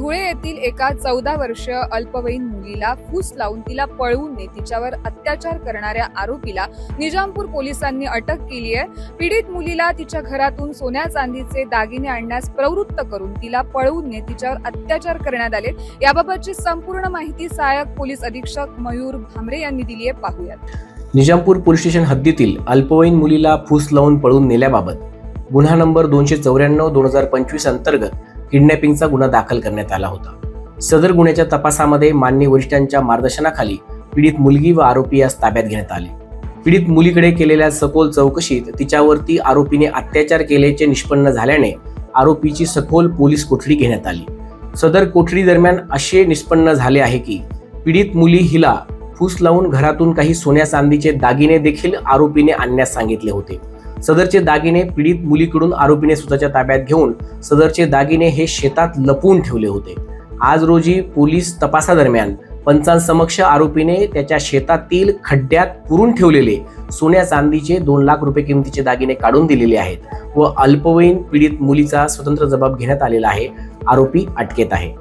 धुळे येथील एका 14 वर्षीय अल्पवयीन मुलीला फूस लावून तिला पळवून नेत तिच्यावर अत्याचार करणाऱ्या आरोपीला निजामपूर पोलिसांनी अटक केली आहे। पीडित मुलीला तिच्या घरातून सोन्या चांदीचे दागिने आणण्यास प्रवृत्त करून तिला पळवून नेत तिच्यावर अत्याचार करण्यात आले। याबाबतची संपूर्ण माहिती सहाय्यक पोलीस अधीक्षक मयूर भामरे यांनी दिली आहे, पाहूयात। निजामपूर पोलीस स्टेशन हद्दीतील अल्पवयीन मुलीला फूस लावून पळवून नेल्याबाबत गुन्हा नंबर 294/2025 अंतर्गत किडनॅपिंगचा गुन्हा दाखल करण्यात आला होता। सदर गुन्ह्याच्या तपासामध्ये माननीय वरिष्ठांच्या मार्गदर्शनाखाली पीडित मुलगी व आरोपी यास ताब्यात घेण्यात आले। पीडित मुलीकडे केलेल्या सखोल चौकशीत तिच्यावरती आरोपीने अत्याचार केल्याचे निष्पन्न झाल्याने आरोपीची सखोल पोलीस कोठडी घेण्यात आली। सदर कोठडी दरम्यान असे निष्पन्न झाले आहे की पीडित मुली हिला फूस लावून घरातून काही सोन्या चांदीचे दागिने देखील आरोपीने आणण्यास सांगितले होते। सदरचे दागिने पीडित मुलीकडून आरोपीने स्वतःच्या ताब्यात घेऊन सदरचे दागिने हे शेतात लपवून ठेवले होते। आज रोजी पोलीस तपासादरम्यान पंचांसमक्ष आरोपीने त्याच्या शेतातील खड्ड्यात पुरून ठेवलेले सोन्या चांदीचे 2 लाख रुपये किमतीचे दागिने काढून दिलेले आहेत व अल्पवयीन पीडित मुलीचा स्वतंत्र जबाब घेण्यात आलेला आहे। आरोपी अटकेत आहे।